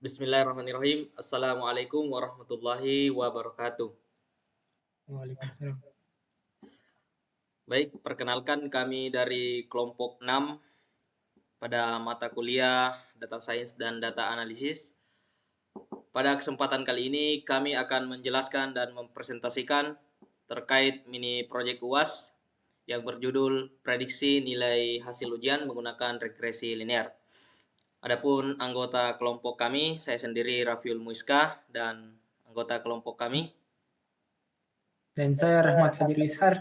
Bismillahirrahmanirrahim. Assalamualaikum warahmatullahi wabarakatuh. Waalaikumsalam. Baik, perkenalkan kami dari kelompok 6 pada mata kuliah Data Science dan Data Analisis. Pada kesempatan kali ini kami akan menjelaskan dan mempresentasikan terkait mini project UAS yang berjudul Prediksi Nilai Hasil Ujian Menggunakan Regresi Linear. Adapun anggota kelompok kami, saya sendiri Rafiul Muiskah dan anggota kelompok kami Dan saya Rahmat Fajri Ishar.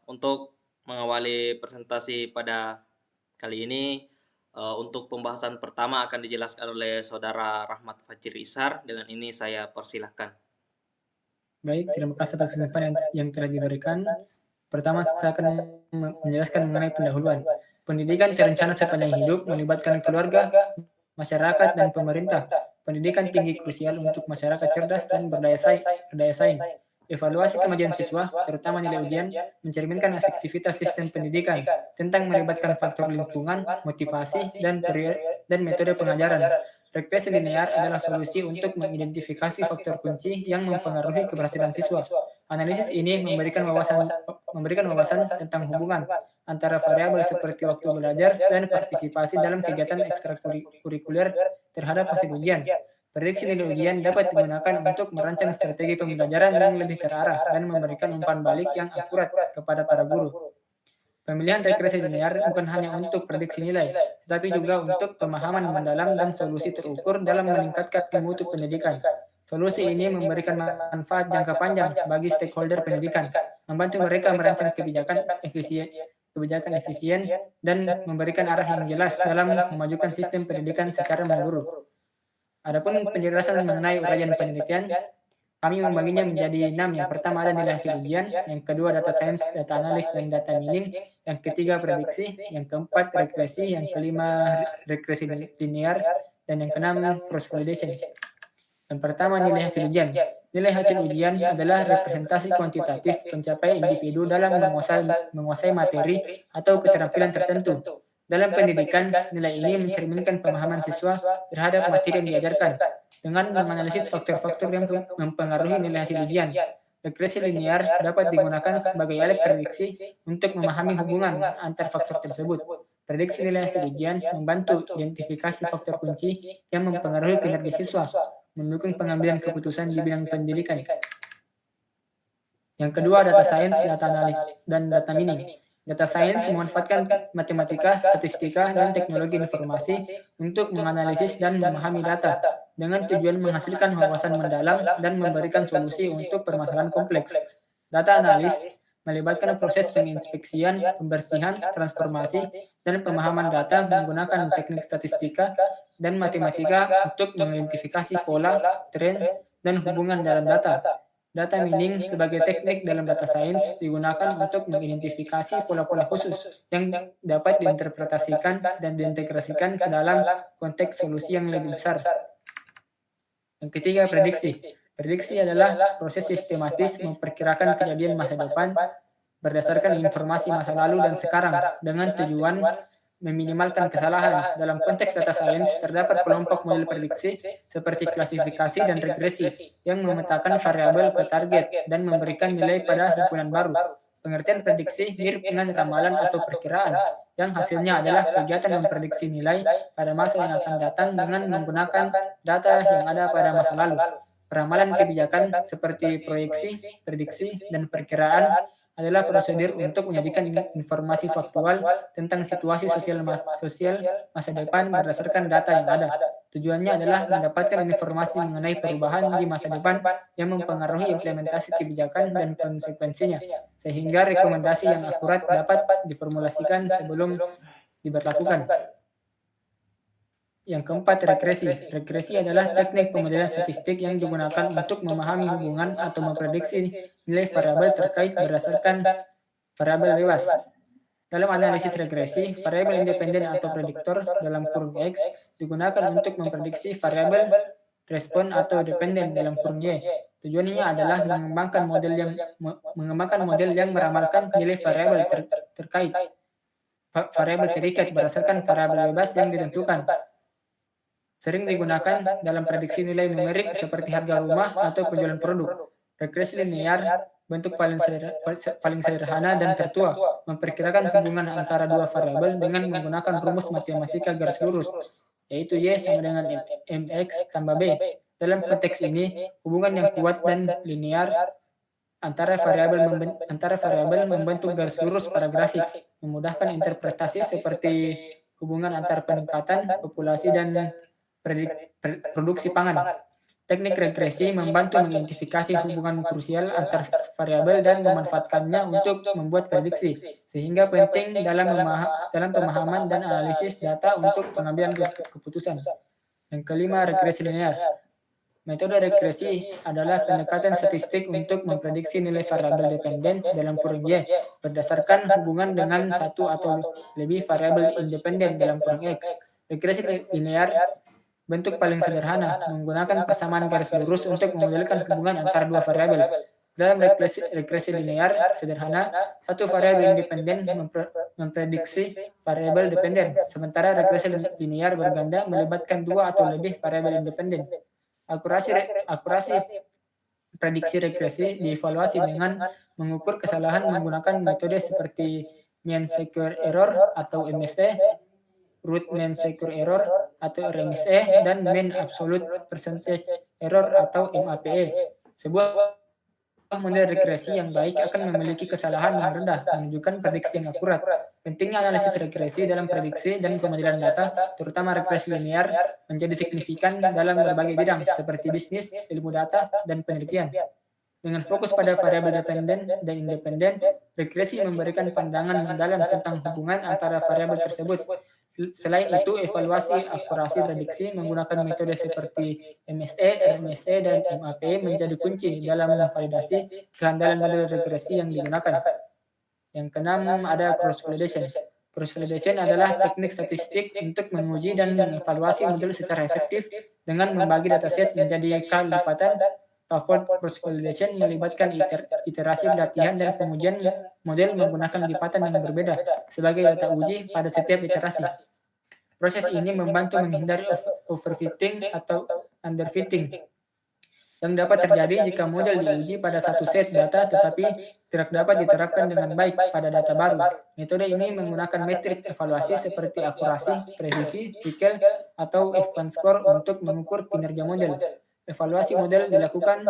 Untuk mengawali presentasi pada kali ini, untuk pembahasan pertama akan dijelaskan oleh Saudara Rahmat Fajri Ishar. Dengan ini saya persilahkan. Baik, terima kasih atas kesempatan yang telah diberikan. Pertama, saya akan menjelaskan mengenai pendahuluan. Pendidikan terencana sepanjang hidup melibatkan keluarga, masyarakat, dan pemerintah. Pendidikan tinggi krusial untuk masyarakat cerdas dan berdaya saing. Evaluasi kemajuan siswa, terutama nilai ujian, mencerminkan efektivitas sistem pendidikan tentang melibatkan faktor lingkungan, motivasi, dan metode pengajaran. Regresi linear adalah solusi untuk mengidentifikasi faktor kunci yang mempengaruhi keberhasilan siswa. Analisis ini memberikan wawasan tentang hubungan antara variabel seperti waktu belajar dan partisipasi dalam kegiatan ekstrakurikuler terhadap hasil ujian. Prediksi nilai ujian dapat digunakan untuk merancang strategi pembelajaran yang lebih terarah dan memberikan umpan balik yang akurat kepada para guru. Pemilihan regresi linear bukan hanya untuk prediksi nilai, tetapi juga untuk pemahaman mendalam dan solusi terukur dalam meningkatkan mutu pendidikan. Solusi ini memberikan manfaat jangka panjang bagi stakeholder pendidikan, membantu mereka merancang kebijakan efisien, dan memberikan arah yang jelas dalam memajukan sistem pendidikan secara menyeluruh. Adapun penjelasan mengenai uraian penelitian, kami membaginya menjadi 6. Yang pertama ada nilai hasil ujian, yang kedua data science, data analis, dan data mining, yang ketiga prediksi, yang keempat regresi, yang kelima regresi linear, dan yang keenam cross validation. Yang pertama nilai hasil ujian. Nilai hasil ujian adalah representasi kuantitatif pencapaian individu dalam menguasai materi atau keterampilan tertentu. Dalam pendidikan, nilai ini mencerminkan pemahaman siswa terhadap materi yang diajarkan dengan menganalisis faktor-faktor yang mempengaruhi nilai hasil ujian. Regresi linear dapat digunakan sebagai alat prediksi untuk memahami hubungan antar faktor tersebut. Prediksi nilai hasil ujian membantu identifikasi faktor kunci yang mempengaruhi kinerja siswa, mendukung pengambilan keputusan di bidang pendidikan. Yang kedua, data science, data analis, dan data mining. Data science memanfaatkan matematika, statistika, dan teknologi informasi untuk menganalisis dan memahami data dengan tujuan menghasilkan wawasan mendalam dan memberikan solusi untuk permasalahan kompleks. Data analis melibatkan proses penginspeksian, pembersihan, transformasi, dan pemahaman data menggunakan teknik statistika dan matematika untuk mengidentifikasi pola, tren, dan hubungan dalam data. Data mining sebagai teknik dalam data science digunakan untuk mengidentifikasi pola-pola khusus yang dapat diinterpretasikan dan diintegrasikan ke dalam konteks solusi yang lebih besar. Yang ketiga, prediksi. Prediksi adalah proses sistematis memperkirakan kejadian masa depan berdasarkan informasi masa lalu dan sekarang dengan tujuan meminimalkan kesalahan. Dalam konteks data science, terdapat kelompok model prediksi seperti klasifikasi dan regresi yang memetakan variabel ke target dan memberikan nilai pada himpunan baru. Pengertian prediksi mirip dengan ramalan atau perkiraan, yang hasilnya adalah kegiatan memprediksi nilai pada masa yang akan datang dengan menggunakan data yang ada pada masa lalu. Peramalan kebijakan seperti proyeksi, prediksi, dan perkiraan adalah prosedur untuk menyajikan informasi faktual tentang situasi sosial masa depan berdasarkan data yang ada. Tujuannya adalah mendapatkan informasi mengenai perubahan di masa depan yang mempengaruhi implementasi kebijakan dan konsekuensinya, sehingga rekomendasi yang akurat dapat diformulasikan sebelum diberlakukan. Yang keempat, regresi. Regresi adalah teknik pemodelan statistik yang digunakan untuk memahami hubungan atau memprediksi nilai variabel terkait berdasarkan variabel bebas. Dalam analisis regresi, variabel independen atau prediktor dalam kurung X digunakan untuk memprediksi variabel respon atau dependen dalam kurung Y. Tujuannya adalah mengembangkan model yang meramalkan nilai variabel terkait variabel terikat berdasarkan variabel bebas yang ditentukan. Sering digunakan dalam prediksi nilai numerik seperti harga rumah atau penjualan produk. Regresi linear, bentuk paling sederhana dan tertua, memperkirakan hubungan antara dua variabel dengan menggunakan rumus matematika garis lurus, yaitu Y sama dengan MX tambah B. Dalam konteks ini, hubungan yang kuat dan linear antara variabel membentuk garis lurus pada grafik, memudahkan interpretasi seperti hubungan antara peningkatan populasi dan produksi pangan. Teknik regresi membantu mengidentifikasi hubungan krusial antar variabel dan memanfaatkannya untuk membuat prediksi, sehingga penting dalam pemahaman dan analisis data untuk pengambilan keputusan. Yang kelima, regresi linear. Metode regresi adalah pendekatan statistik untuk memprediksi nilai variabel dependen dalam kurung Y berdasarkan hubungan dengan satu atau lebih variabel independen dalam kurung X. Regresi linear bentuk paling sederhana, menggunakan persamaan garis lurus untuk memodelkan hubungan antara dua variabel. Dalam regresi linear sederhana, satu variabel independen memprediksi variabel dependen, sementara regresi linear berganda melibatkan dua atau lebih variabel independen. Akurasi prediksi regresi dievaluasi dengan mengukur kesalahan menggunakan metode seperti mean square error atau MSE, root mean square error atau RMSE, dan mean absolute percentage error atau MAPE. Sebuah model regresi yang baik akan memiliki kesalahan yang rendah, menunjukkan prediksi yang akurat. Pentingnya analisis regresi dalam prediksi dan pemodelan data, terutama regresi linear, menjadi signifikan dalam berbagai bidang seperti bisnis, ilmu data, dan penelitian. Dengan fokus pada variabel dependen dan independen, regresi memberikan pandangan mendalam tentang hubungan antara variabel tersebut. Selain itu, evaluasi akurasi prediksi menggunakan metode seperti MSE, RMSE, dan MAPE menjadi kunci dalam memvalidasi kehandalan model regresi yang digunakan. Yang keenam, ada cross-validation. Cross-validation adalah teknik statistik untuk menguji dan mengevaluasi model secara efektif dengan membagi dataset menjadi kali lipatan. Twofold cross-validation melibatkan iterasi latihan dan pengujian model menggunakan lipatan yang berbeda sebagai data uji pada setiap iterasi. Proses ini membantu menghindari overfitting atau underfitting yang dapat terjadi jika model diuji pada satu set data tetapi tidak dapat diterapkan dengan baik pada data baru. Metode ini menggunakan metrik evaluasi seperti akurasi, presisi, Likert, atau F1 score untuk mengukur kinerja model. Evaluasi model dilakukan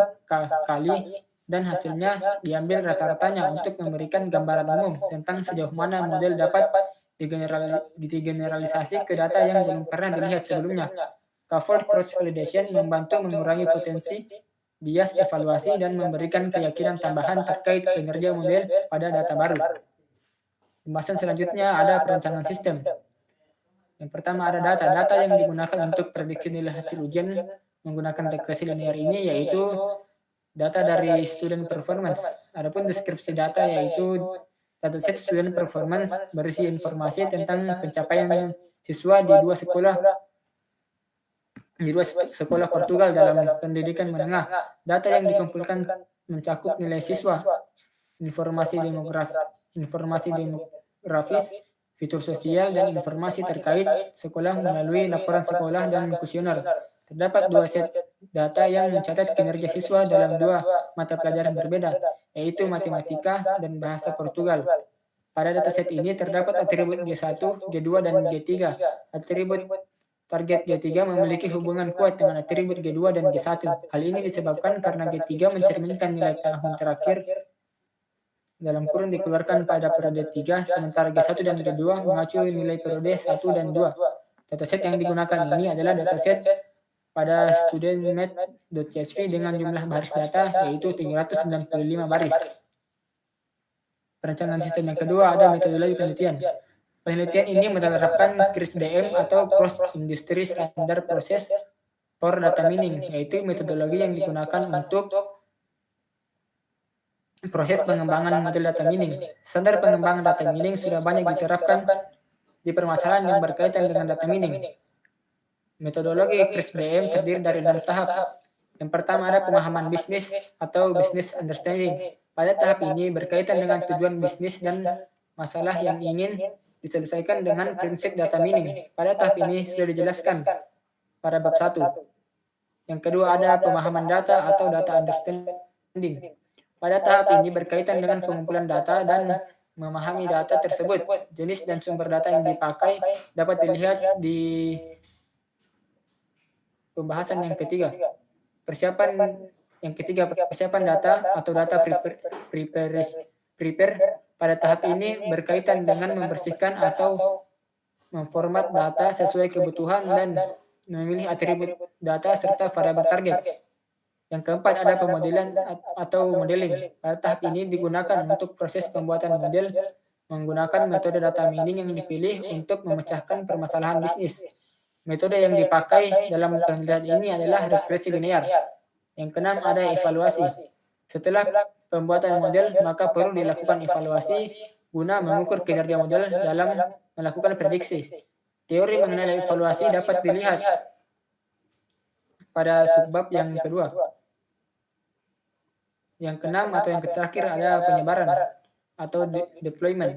kali dan hasilnya diambil rata-ratanya untuk memberikan gambaran umum tentang sejauh mana model dapat digeneralisasi ke data yang belum pernah dilihat sebelumnya. Twofold cross-validation membantu mengurangi potensi bias evaluasi dan memberikan keyakinan tambahan terkait kinerja model pada data baru. Pembahasan selanjutnya ada perancangan sistem. Yang pertama ada data yang digunakan untuk prediksi nilai hasil ujian menggunakan regresi linear ini yaitu data dari student performance. Adapun deskripsi data yaitu dataset student performance berisi informasi tentang pencapaian siswa di dua sekolah Portugal dalam pendidikan menengah. Data yang dikumpulkan mencakup nilai siswa, informasi demografis, fitur sosial, dan informasi terkait sekolah melalui laporan sekolah dan kuesioner. Terdapat dua set data yang mencatat kinerja siswa dalam dua mata pelajaran berbeda, yaitu matematika dan bahasa Portugal. Pada dataset ini terdapat atribut G1, G2, dan G3. Atribut target G3 memiliki hubungan kuat dengan atribut G2 dan G1. Hal ini disebabkan karena G3 mencerminkan nilai tahun terakhir dalam kurun dikeluarkan pada periode 3, sementara G1 dan G2 mengacu nilai periode 1 dan 2. Dataset yang digunakan ini adalah dataset pada studentmed.csv dengan jumlah baris data yaitu 395 baris. Perancangan sistem yang kedua ada metodologi penelitian. Penelitian ini menerapkan CRISP-DM atau Cross Industry Standard Process for Data Mining, yaitu metodologi yang digunakan untuk proses pengembangan model data mining. Standar pengembangan data mining sudah banyak diterapkan di permasalahan yang berkaitan dengan data mining. Metodologi CRISP-DM terdiri dari 6 tahap. Yang pertama ada pemahaman bisnis atau business understanding. Pada tahap ini berkaitan dengan tujuan bisnis dan masalah yang ingin diselesaikan dengan prinsip data mining. Pada tahap ini sudah dijelaskan pada bab 1. Yang kedua ada pemahaman data atau data understanding. Pada tahap ini berkaitan dengan pengumpulan data dan memahami data tersebut. Jenis dan sumber data yang dipakai dapat dilihat di pembahasan yang ketiga. Persiapan data atau data prepare pada tahap ini berkaitan dengan membersihkan atau memformat data sesuai kebutuhan dan memilih atribut data serta variabel target. Yang keempat ada pemodelan atau modeling. Pada tahap ini digunakan untuk proses pembuatan model menggunakan metode data mining yang dipilih untuk memecahkan permasalahan bisnis. Metode yang dipakai dalam penelitian ini adalah regresi linear. Yang keenam ada evaluasi. Setelah pembuatan model, maka perlu dilakukan evaluasi guna mengukur kinerja model dalam melakukan prediksi. Teori mengenai evaluasi dapat dilihat pada subbab yang kedua. Yang keenam atau yang terakhir ada penyebaran atau deployment.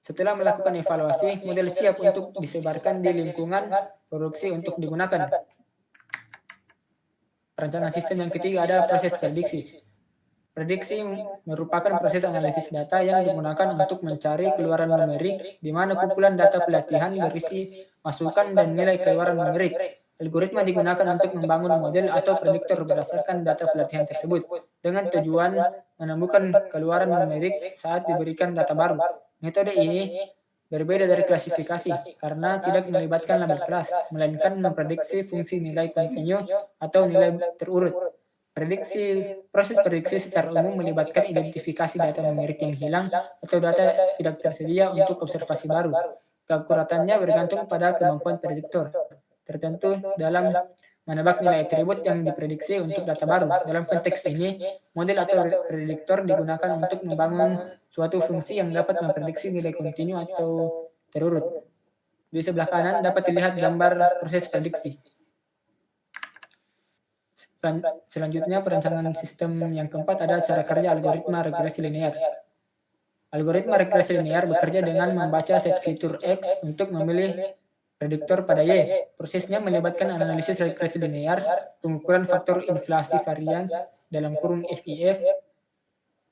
Setelah melakukan evaluasi, model siap untuk disebarkan di lingkungan produksi untuk digunakan. Perencanaan sistem yang ketiga ada proses prediksi. Prediksi merupakan proses analisis data yang digunakan untuk mencari keluaran numerik, di mana kumpulan data pelatihan berisi masukan dan nilai keluaran numerik. Algoritma digunakan untuk membangun model atau prediktor berdasarkan data pelatihan tersebut, dengan tujuan menemukan keluaran numerik saat diberikan data baru. Metode ini berbeda dari klasifikasi, karena tidak melibatkan label kelas, melainkan memprediksi fungsi nilai kontinu atau nilai terurut. Proses prediksi secara umum melibatkan identifikasi data numerik yang hilang atau data tidak tersedia untuk observasi baru. Keakuratannya bergantung pada kemampuan prediktor tertentu dalam menebak nilai atribut yang diprediksi untuk data baru. Dalam konteks ini, model atau prediktor digunakan untuk membangun suatu fungsi yang dapat memprediksi nilai kontinu atau terurut. Di sebelah kanan dapat dilihat gambar proses prediksi. Selanjutnya, perencanaan sistem yang keempat ada cara kerja algoritma regresi linear. Algoritma regresi linear bekerja dengan membaca set fitur X untuk memilih prediktor pada Y. Prosesnya melibatkan analisis regresi linear, pengukuran faktor inflasi varians dalam kurung FIF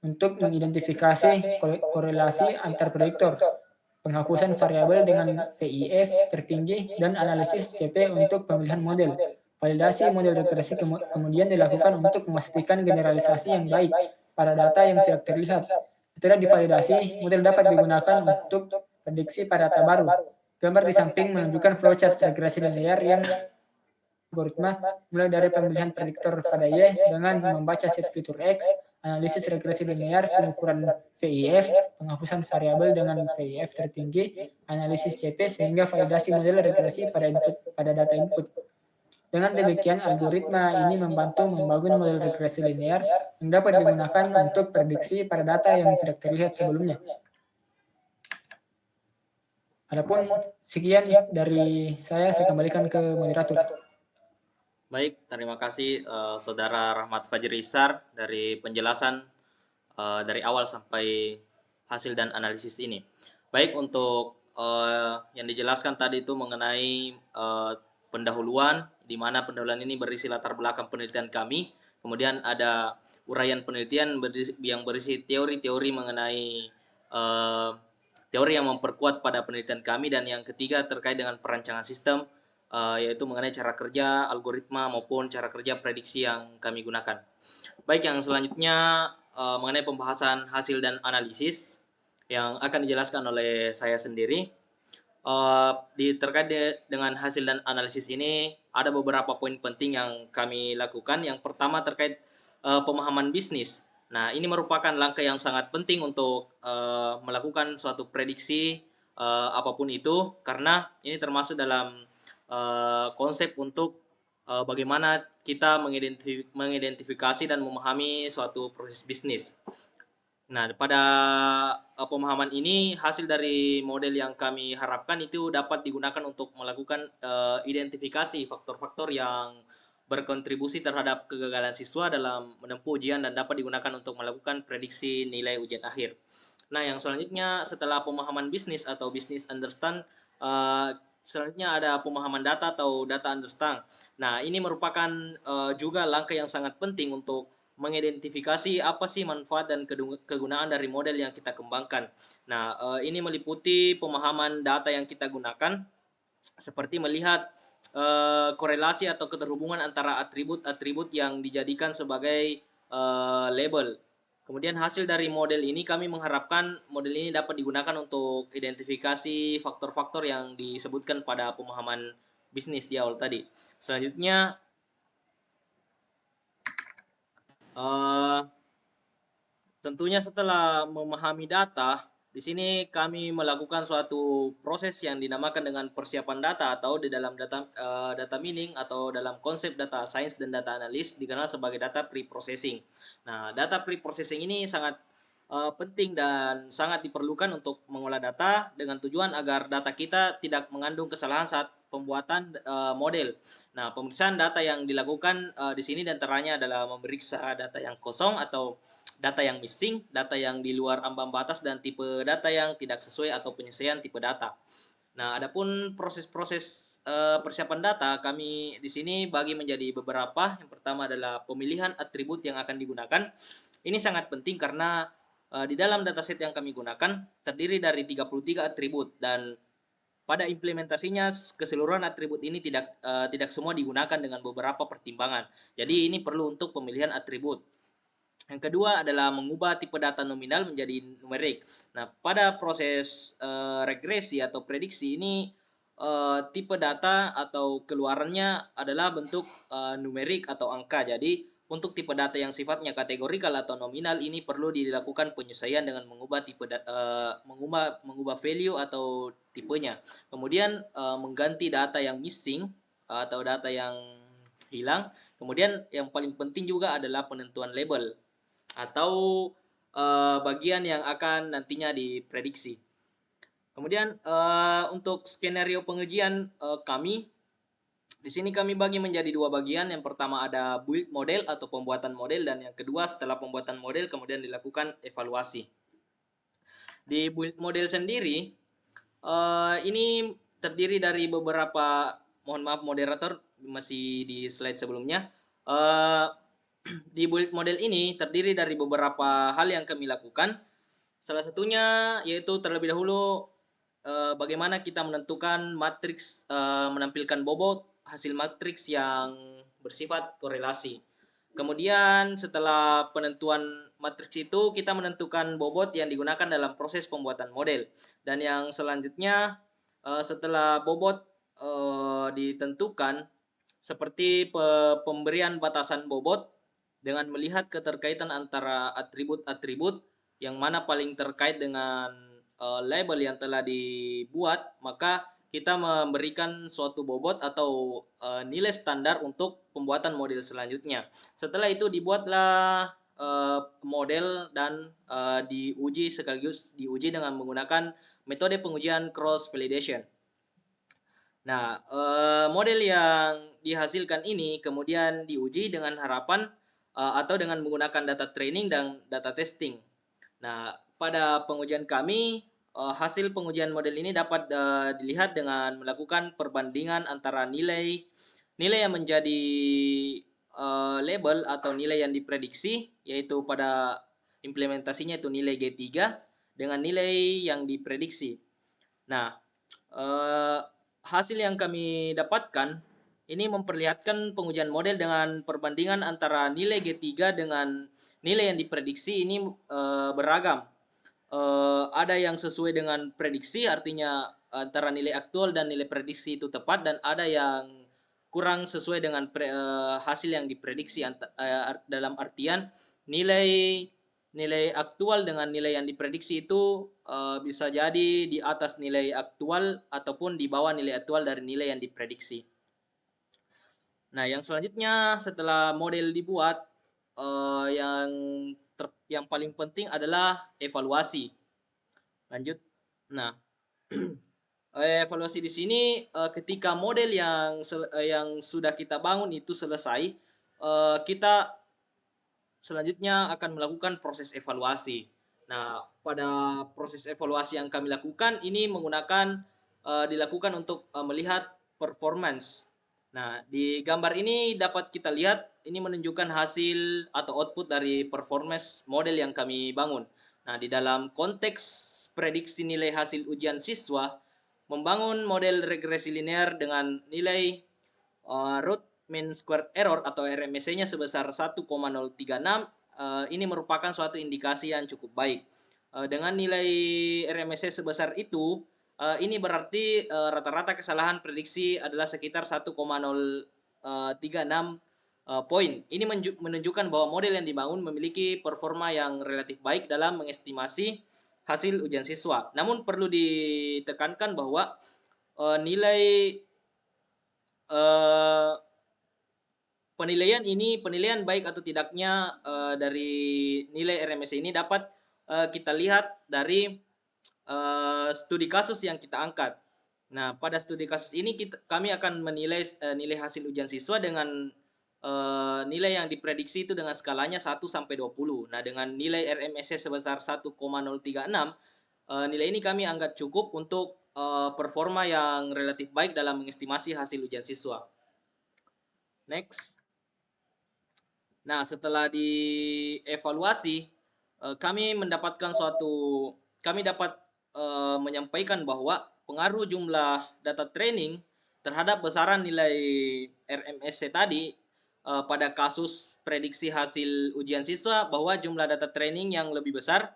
untuk mengidentifikasi korelasi antar prediktor, penghapusan variabel dengan VIF tertinggi, dan analisis CP untuk pemilihan model. Validasi model regresi kemudian dilakukan untuk memastikan generalisasi yang baik pada data yang tidak terlihat. Setelah divalidasi, model dapat digunakan untuk prediksi pada data baru. Gambar di samping menunjukkan flowchart regresi linear yang algoritma mulai dari pemilihan prediktor pada Y dengan membaca set fitur X, analisis regresi linear, pengukuran VIF, penghapusan variabel dengan VIF tertinggi, analisis CP, sehingga validasi model regresi pada data input. Dengan demikian, algoritma ini membantu membangun model regresi linear yang dapat digunakan untuk prediksi pada data yang tidak terlihat sebelumnya. Adapun sekian dari saya kembalikan ke moderator. Baik, terima kasih Saudara Rahmat Fajri Isar dari penjelasan dari awal sampai hasil dan analisis ini. Baik, untuk yang dijelaskan tadi itu mengenai pendahuluan, di mana pendahuluan ini berisi latar belakang penelitian kami. Kemudian ada uraian penelitian yang berisi teori-teori mengenai teori yang memperkuat pada penelitian kami, dan yang ketiga terkait dengan perancangan sistem, yaitu mengenai cara kerja algoritma maupun cara kerja prediksi yang kami gunakan. Baik, yang selanjutnya mengenai pembahasan hasil dan analisis yang akan dijelaskan oleh saya sendiri. Terkait dengan hasil dan analisis ini ada beberapa poin penting yang kami lakukan. Yang pertama terkait pemahaman bisnis. Nah, ini merupakan langkah yang sangat penting untuk melakukan suatu prediksi apapun itu, karena ini termasuk dalam konsep untuk bagaimana kita mengidentifikasi dan memahami suatu proses bisnis. Nah, pada pemahaman ini, hasil dari model yang kami harapkan itu dapat digunakan untuk melakukan identifikasi faktor-faktor yang berkontribusi terhadap kegagalan siswa dalam menempuh ujian dan dapat digunakan untuk melakukan prediksi nilai ujian akhir. Nah, yang selanjutnya setelah pemahaman bisnis atau business understand, selanjutnya ada pemahaman data atau data understand. Nah, ini merupakan juga langkah yang sangat penting untuk mengidentifikasi apa sih manfaat dan kegunaan dari model yang kita kembangkan. Nah, ini meliputi pemahaman data yang kita gunakan, seperti melihat korelasi atau keterhubungan antara atribut-atribut yang dijadikan sebagai label. Kemudian hasil dari model ini kami mengharapkan model ini dapat digunakan untuk identifikasi faktor-faktor yang disebutkan pada pemahaman bisnis di awal tadi. Selanjutnya uh, tentunya setelah memahami data, di sini kami melakukan suatu proses yang dinamakan dengan persiapan data, atau di dalam data mining atau dalam konsep data science dan data analis dikenal sebagai data pre-processing. Nah, data pre-processing ini sangat penting dan sangat diperlukan untuk mengolah data dengan tujuan agar data kita tidak mengandung kesalahan saat pembuatan model. Nah, pemeriksaan data yang dilakukan di sini diantaranya adalah memeriksa data yang kosong atau data yang missing, data yang di luar ambang batas, dan tipe data yang tidak sesuai atau penyesuaian tipe data. Nah, adapun proses-proses persiapan data kami di sini bagi menjadi beberapa. Yang pertama adalah pemilihan atribut yang akan digunakan. Ini sangat penting karena di dalam dataset yang kami gunakan terdiri dari 33 atribut, dan pada implementasinya keseluruhan atribut ini tidak semua digunakan dengan beberapa pertimbangan. Jadi ini perlu untuk pemilihan atribut. Yang kedua adalah mengubah tipe data nominal menjadi numerik. Nah, pada proses regresi atau prediksi ini, tipe data atau keluarannya adalah bentuk numerik atau angka. Jadi, untuk tipe data yang sifatnya kategorikal atau nominal ini perlu dilakukan penyesuaian dengan mengubah mengubah value atau tipenya. Kemudian mengganti data yang missing atau data yang hilang. Kemudian yang paling penting juga adalah penentuan label atau bagian yang akan nantinya diprediksi. Kemudian untuk skenario pengujian kami di sini kami bagi menjadi dua bagian. Yang pertama ada build model atau pembuatan model, dan yang kedua setelah pembuatan model kemudian dilakukan evaluasi. Di build model sendiri ini terdiri dari beberapa, mohon maaf moderator masih di slide sebelumnya. Di build model ini terdiri dari beberapa hal yang kami lakukan. Salah satunya yaitu terlebih dahulu bagaimana kita menentukan matriks, menampilkan bobot hasil matriks yang bersifat korelasi. Kemudian setelah penentuan matriks itu kita menentukan bobot yang digunakan dalam proses pembuatan model. Dan yang selanjutnya setelah bobot ditentukan, seperti pemberian batasan bobot dengan melihat keterkaitan antara atribut-atribut yang mana paling terkait dengan label yang telah dibuat, maka kita memberikan suatu bobot atau nilai standar untuk pembuatan model selanjutnya. Setelah itu dibuatlah model dan diuji sekaligus diuji dengan menggunakan metode pengujian cross validation. Nah, model yang dihasilkan ini kemudian diuji dengan harapan atau dengan menggunakan data training dan data testing. Nah, pada pengujian kami, hasil pengujian model ini dapat dilihat dengan melakukan perbandingan antara nilai yang menjadi label atau nilai yang diprediksi, yaitu pada implementasinya itu nilai G3 dengan nilai yang diprediksi. Nah, hasil yang kami dapatkan ini memperlihatkan pengujian model dengan perbandingan antara nilai G3 dengan nilai yang diprediksi ini beragam. Ada yang sesuai dengan prediksi, artinya antara nilai aktual dan nilai prediksi itu tepat, dan ada yang kurang sesuai dengan hasil yang diprediksi, dalam artian nilai aktual dengan nilai yang diprediksi itu bisa jadi di atas nilai aktual ataupun di bawah nilai aktual dari nilai yang diprediksi. Nah, yang selanjutnya setelah model dibuat, yang paling penting adalah evaluasi. Lanjut. Nah, evaluasi di sini ketika model yang sudah kita bangun itu selesai, kita selanjutnya akan melakukan proses evaluasi. Nah, pada proses evaluasi yang kami lakukan ini menggunakan dilakukan untuk melihat performance. Nah, di gambar ini dapat kita lihat ini menunjukkan hasil atau output dari performance model yang kami bangun. Nah, di dalam konteks prediksi nilai hasil ujian siswa, membangun model regresi linear dengan nilai root mean square error atau RMSE-nya sebesar 1,036 ini merupakan suatu indikasi yang cukup baik. Dengan nilai RMSE sebesar itu, ini berarti rata-rata kesalahan prediksi adalah sekitar 1,036 poin. Ini menunjukkan bahwa model yang dibangun memiliki performa yang relatif baik dalam mengestimasi hasil ujian siswa. Namun perlu ditekankan bahwa nilai penilaian baik atau tidaknya dari nilai RMS ini dapat kita lihat dari studi kasus yang kita angkat. Nah, pada studi kasus ini kami akan menilai nilai hasil ujian siswa dengan nilai yang diprediksi itu dengan skalanya 1 sampai 20. Nah, dengan nilai RMSE sebesar 1,036, nilai ini kami anggap cukup untuk performa yang relatif baik dalam mengestimasi hasil ujian siswa. Next. Nah, setelah dievaluasi, kami dapat menyampaikan bahwa pengaruh jumlah data training terhadap besaran nilai RMSC tadi pada kasus prediksi hasil ujian siswa bahwa jumlah data training yang lebih besar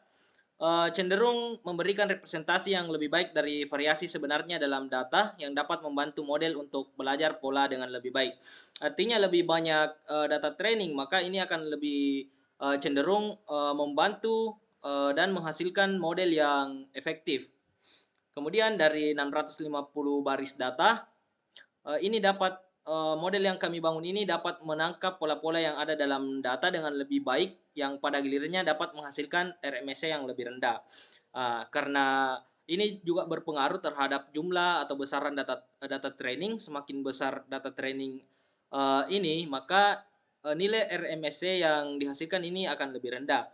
cenderung memberikan representasi yang lebih baik dari variasi sebenarnya dalam data yang dapat membantu model untuk belajar pola dengan lebih baik. Artinya lebih banyak data training, maka ini akan lebih cenderung membantu dan menghasilkan model yang efektif. Kemudian dari 650 baris data, ini dapat model yang kami bangun ini dapat menangkap pola-pola yang ada dalam data dengan lebih baik yang pada gilirannya dapat menghasilkan RMSE yang lebih rendah. Karena ini juga berpengaruh terhadap jumlah atau besaran data training. Semakin besar data training ini, maka nilai RMSE yang dihasilkan ini akan lebih rendah.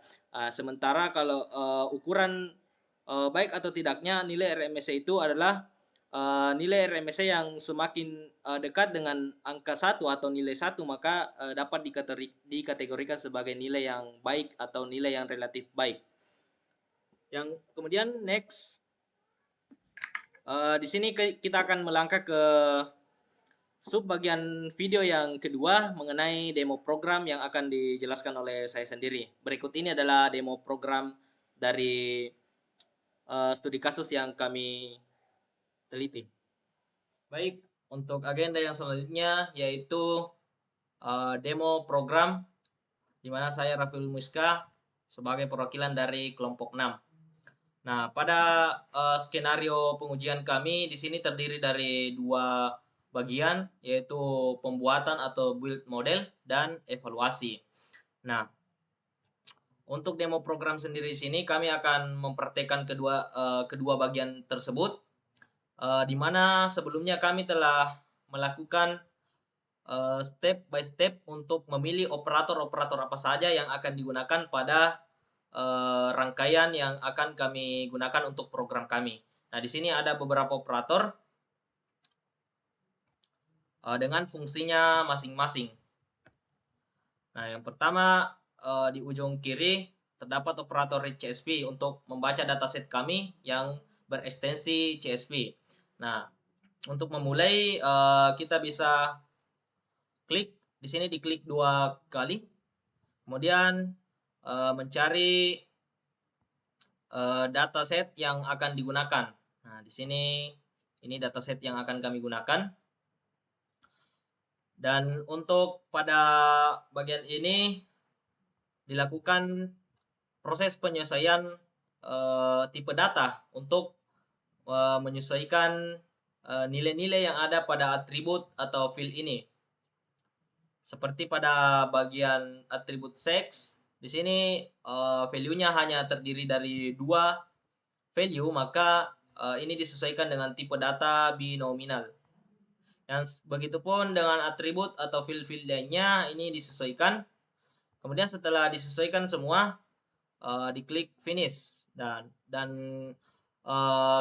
Sementara kalau ukuran baik atau tidaknya nilai RMSE itu adalah nilai RMSE yang semakin dekat dengan angka 1 atau nilai 1, maka dapat dikategorikan sebagai nilai yang baik atau nilai yang relatif baik. Yang kemudian next, di sini kita akan melangkah ke sub bagian video yang kedua mengenai demo program yang akan dijelaskan oleh saya sendiri. Berikut ini adalah demo program dari studi kasus yang kami teliti. Baik, untuk agenda yang selanjutnya yaitu demo program di mana saya Raffiul Muiska sebagai perwakilan dari kelompok 6. Nah, pada skenario pengujian kami di sini terdiri dari 2 bagian, yaitu pembuatan atau build model dan evaluasi. Nah, untuk demo program sendiri di sini kami akan mempraktekkan kedua bagian tersebut, di mana sebelumnya kami telah melakukan step by step untuk memilih operator-operator apa saja yang akan digunakan pada rangkaian yang akan kami gunakan untuk program kami. Nah, di sini ada beberapa operator dengan fungsinya masing-masing. Nah, yang pertama di ujung kiri terdapat operator read CSV untuk membaca dataset kami yang berekstensi CSV. Nah, untuk memulai kita bisa klik di sini, diklik 2 kali, kemudian mencari dataset yang akan digunakan. Nah, di sini ini dataset yang akan kami gunakan. Dan untuk pada bagian ini dilakukan proses penyelesaian tipe data untuk menyesuaikan nilai-nilai yang ada pada atribut atau field ini. Seperti pada bagian atribut sex, di sini value-nya hanya terdiri dari 2 value, maka ini disesuaikan dengan tipe data binominal. Yang begitupun dengan atribut atau field-field lainnya ini disesuaikan. Kemudian setelah disesuaikan semua, diklik finish dan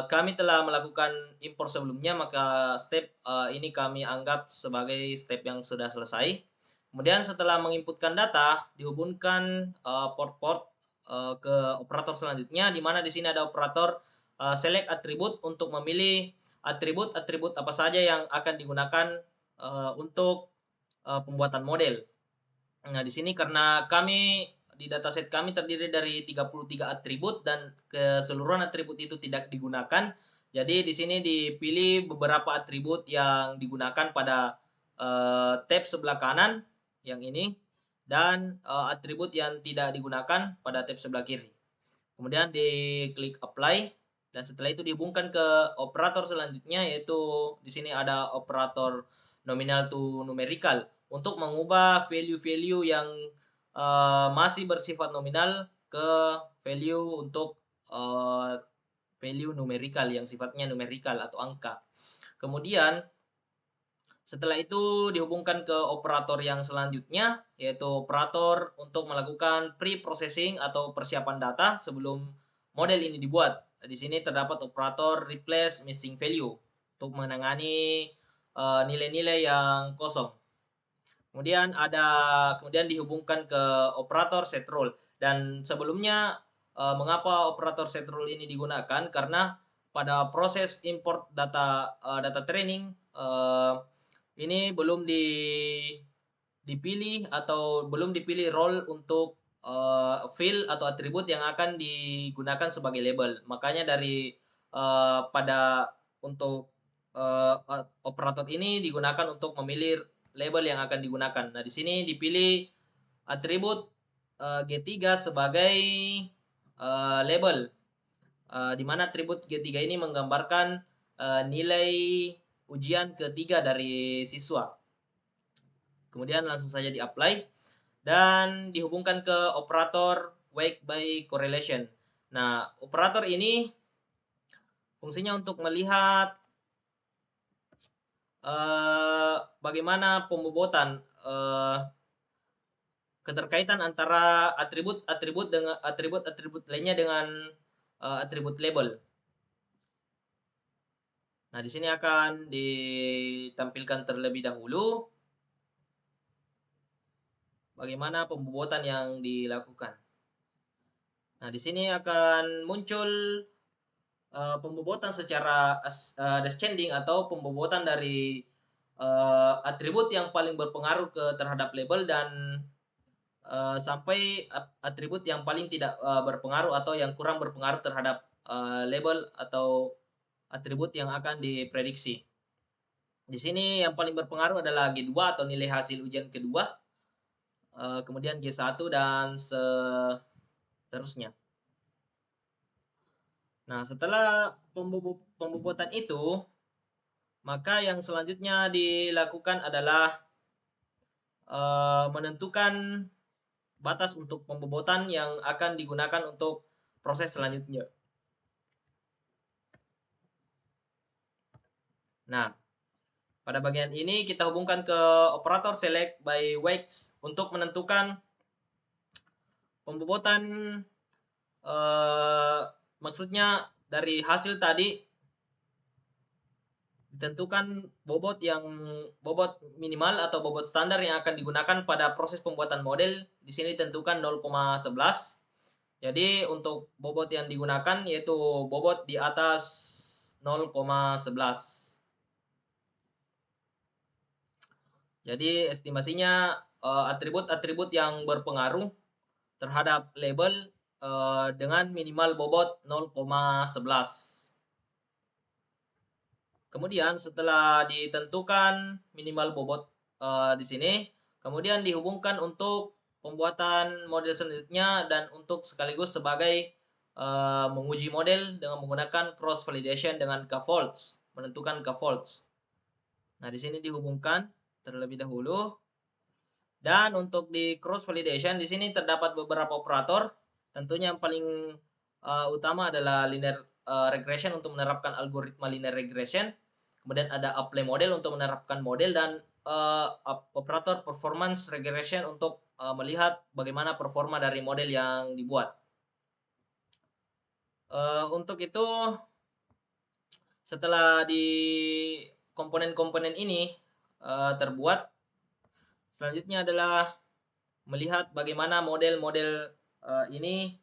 kami telah melakukan impor sebelumnya, maka step ini kami anggap sebagai step yang sudah selesai. Kemudian setelah menginputkan data, dihubungkan port-port ke operator selanjutnya, di mana di sini ada operator select atribut untuk memilih atribut-atribut apa saja yang akan digunakan untuk pembuatan model. Nah, di sini karena kami di dataset kami terdiri dari 33 atribut dan keseluruhan atribut itu tidak digunakan. Jadi di sini dipilih beberapa atribut yang digunakan pada tab sebelah kanan yang ini dan atribut yang tidak digunakan pada tab sebelah kiri. Kemudian diklik apply dan setelah itu dihubungkan ke operator selanjutnya, yaitu di sini ada operator nominal to numerical untuk mengubah value-value yang masih bersifat nominal ke value untuk value numerical yang sifatnya numerical atau angka. Kemudian setelah itu dihubungkan ke operator yang selanjutnya, yaitu operator untuk melakukan pre-processing atau persiapan data sebelum model ini dibuat. Di sini terdapat operator replace missing value untuk menangani nilai-nilai yang kosong. Kemudian dihubungkan ke operator set rule. Dan sebelumnya mengapa operator set rule ini digunakan? Karena pada proses import data training ini belum dipilih atau belum dipilih role untuk field atau atribut yang akan digunakan sebagai label. Makanya untuk operator ini digunakan untuk memilih label yang akan digunakan. Nah, di sini dipilih atribut G3 sebagai label, di mana atribut G3 ini menggambarkan nilai ujian ketiga dari siswa. Kemudian langsung saja di-apply dan dihubungkan ke operator weight by correlation. Nah, operator ini fungsinya untuk melihat bagaimana pembobotan keterkaitan antara atribut-atribut dengan atribut-atribut lainnya dengan atribut label. Nah, di sini akan ditampilkan terlebih dahulu bagaimana pembobotan yang dilakukan. Nah, di sini akan muncul pembobotan secara descending atau pembobotan dari atribut yang paling berpengaruh terhadap label dan sampai atribut yang paling tidak berpengaruh atau yang kurang berpengaruh terhadap label atau atribut yang akan diprediksi. Di sini yang paling berpengaruh adalah G2 atau nilai hasil ujian kedua, kemudian G1 dan seterusnya. Nah, setelah pembobotan itu, maka yang selanjutnya dilakukan adalah menentukan batas untuk pembobotan yang akan digunakan untuk proses selanjutnya. Nah, pada bagian ini kita hubungkan ke operator select by weights untuk menentukan pembobotan, maksudnya dari hasil tadi ditentukan bobot minimal atau bobot standar yang akan digunakan pada proses pembuatan model. Di sini ditentukan 0,11. Jadi untuk bobot yang digunakan yaitu bobot di atas 0,11. Jadi estimasinya atribut-atribut yang berpengaruh terhadap label dengan minimal bobot 0,11. Kemudian setelah ditentukan minimal bobot di sini, kemudian dihubungkan untuk pembuatan model selanjutnya dan untuk sekaligus sebagai menguji model dengan menggunakan cross validation dengan k-faults, menentukan k-faults. Nah, di sini dihubungkan terlebih dahulu. Dan untuk di cross validation di sini terdapat beberapa operator. Tentunya yang paling utama adalah linear regression untuk menerapkan algoritma linear regression. Kemudian ada apply model untuk menerapkan model dan operator performance regression untuk melihat bagaimana performa dari model yang dibuat. Untuk itu Setelah di komponen-komponen ini terbuat, selanjutnya adalah melihat bagaimana model-model ini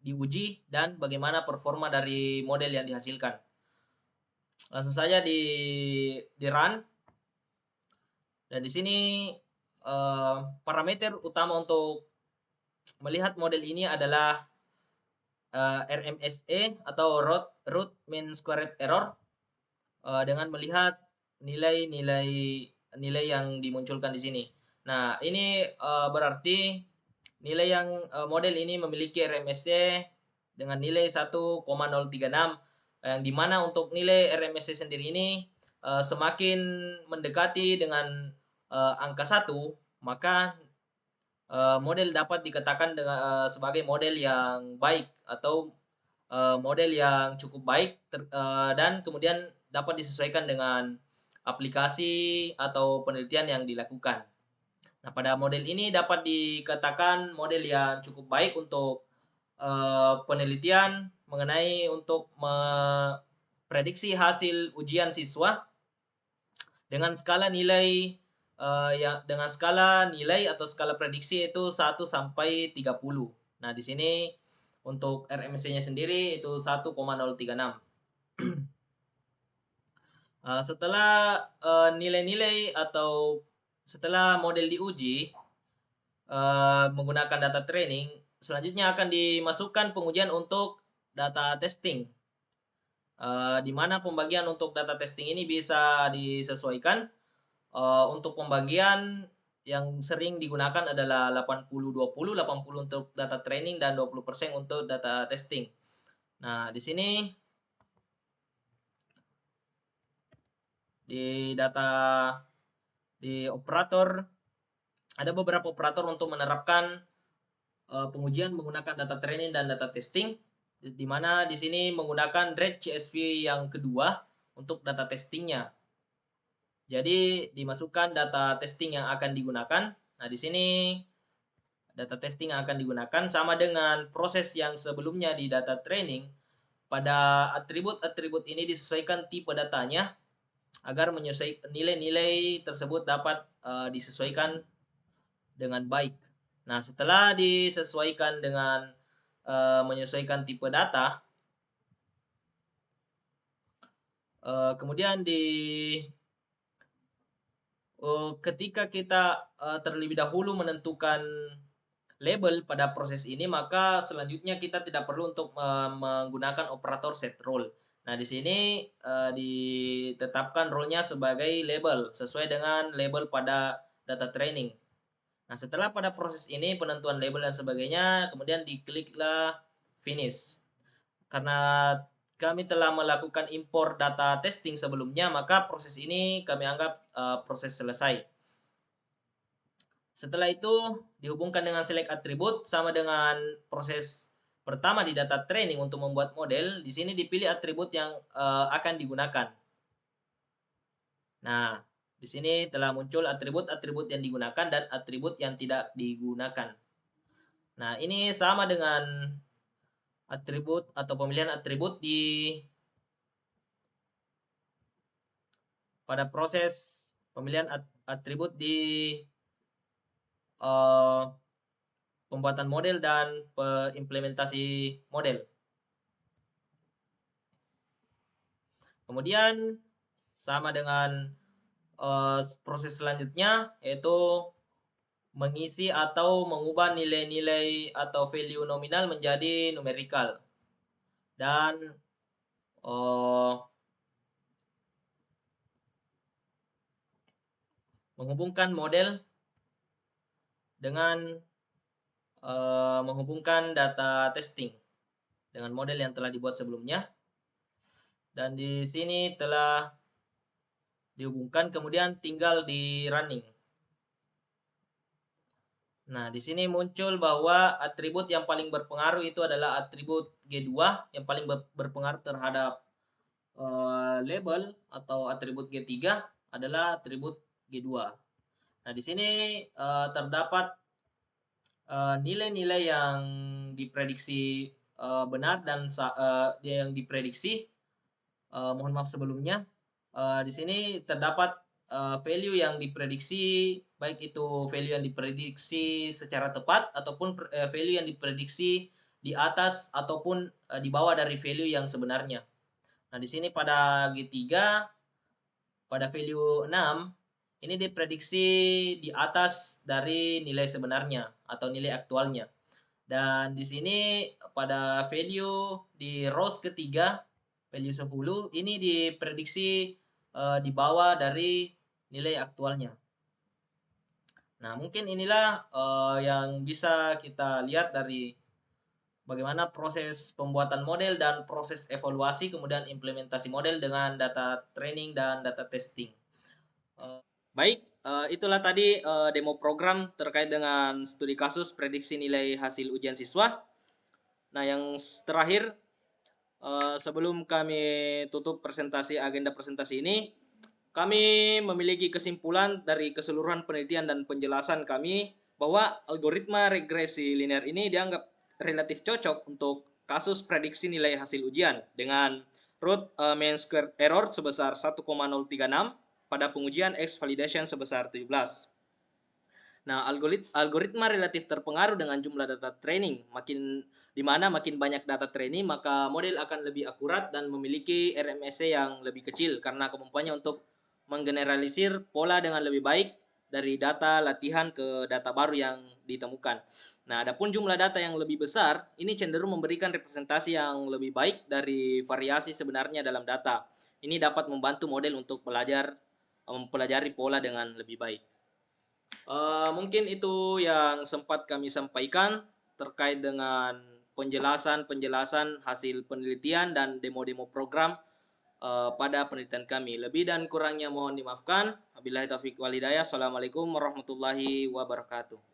diuji dan bagaimana performa dari model yang dihasilkan. Langsung saja di run, dan di sini parameter utama untuk melihat model ini adalah RMSE atau root mean squared error, dengan melihat nilai yang dimunculkan di sini. Nah, ini berarti nilai yang model ini memiliki RMSE dengan nilai 1,036, yang dimana untuk nilai RMSE sendiri ini semakin mendekati dengan angka 1, maka model dapat dikatakan sebagai model yang baik atau model yang cukup baik dan kemudian dapat disesuaikan dengan aplikasi atau penelitian yang dilakukan. Nah, pada model ini dapat dikatakan model yang cukup baik untuk penelitian mengenai untuk memprediksi hasil ujian siswa dengan skala nilai dengan skala nilai atau skala prediksi itu 1 sampai 30. Nah, di sini untuk RMSE-nya sendiri itu 1,036. Setelah nilai-nilai atau setelah model diuji menggunakan data training, selanjutnya akan dimasukkan pengujian untuk data testing. Di mana pembagian untuk data testing ini bisa disesuaikan. Untuk pembagian yang sering digunakan adalah 80-20, 80 untuk data training dan 20% untuk data testing. Nah, di sini di operator ada beberapa operator untuk menerapkan pengujian menggunakan data training dan data testing, di mana di sini menggunakan RED CSV yang kedua untuk data testingnya. Jadi dimasukkan data testing yang akan digunakan. Nah, di sini data testing yang akan digunakan sama dengan proses yang sebelumnya di data training. Pada atribut-atribut ini disesuaikan tipe datanya agar menyesuaikan nilai-nilai tersebut dapat disesuaikan dengan baik. Nah, setelah disesuaikan dengan menyesuaikan tipe data, kemudian ketika kita terlebih dahulu menentukan label pada proses ini, maka selanjutnya kita tidak perlu untuk menggunakan operator set role. Nah, di sini ditetapkan role-nya sebagai label sesuai dengan label pada data training. Nah, setelah pada proses ini penentuan label dan sebagainya, kemudian dikliklah finish. Karena kami telah melakukan impor data testing sebelumnya, maka proses ini kami anggap proses selesai. Setelah itu dihubungkan dengan select atribut sama dengan proses pertama di data training untuk membuat model. Di sini dipilih atribut yang akan digunakan. Nah, di sini telah muncul atribut-atribut yang digunakan dan atribut yang tidak digunakan. Nah, ini sama dengan atribut atau pemilihan atribut pada proses pemilihan atribut di pembuatan model dan implementasi model. Kemudian sama dengan proses selanjutnya, yaitu mengisi atau mengubah nilai-nilai atau value nominal menjadi numerical dan menghubungkan model dengan menghubungkan data testing dengan model yang telah dibuat sebelumnya. Dan di sini telah dihubungkan, kemudian tinggal di running. Nah, di sini muncul bahwa atribut yang paling berpengaruh itu adalah atribut G2 yang paling berpengaruh terhadap label, atau atribut G3 adalah atribut G2. Nah, di sini terdapat nilai-nilai yang diprediksi benar dan yang diprediksi mohon maaf sebelumnya. Di sini terdapat value yang diprediksi, baik itu value yang diprediksi secara tepat ataupun value yang diprediksi di atas ataupun di bawah dari value yang sebenarnya. Nah, di sini pada G3 pada value 6 ini diprediksi di atas dari nilai sebenarnya atau nilai aktualnya. Dan di sini pada value di rows ketiga, value 10, ini diprediksi di bawah dari nilai aktualnya. Nah, mungkin inilah yang bisa kita lihat dari bagaimana proses pembuatan model dan proses evaluasi kemudian implementasi model dengan data training dan data testing. Baik, itulah tadi demo program terkait dengan studi kasus prediksi nilai hasil ujian siswa. Nah, yang terakhir, sebelum kami tutup agenda presentasi ini, kami memiliki kesimpulan dari keseluruhan penelitian dan penjelasan kami bahwa algoritma regresi linear ini dianggap relatif cocok untuk kasus prediksi nilai hasil ujian dengan root mean squared error sebesar 1,036 pada pengujian X validation sebesar 17. Nah, algoritma relatif terpengaruh dengan jumlah data training. Di mana makin banyak data training, maka model akan lebih akurat dan memiliki RMSE yang lebih kecil karena kemampuannya untuk menggeneralisir pola dengan lebih baik dari data latihan ke data baru yang ditemukan. Nah, adapun jumlah data yang lebih besar, ini cenderung memberikan representasi yang lebih baik dari variasi sebenarnya dalam data. Ini dapat membantu model untuk mempelajari pola dengan lebih baik. Mungkin itu yang sempat kami sampaikan terkait dengan penjelasan hasil penelitian dan demo-demo program pada penelitian kami. Lebih dan kurangnya mohon dimaafkan. Wabillahi taufiq wal hidayah. Assalamualaikum warahmatullahi wabarakatuh.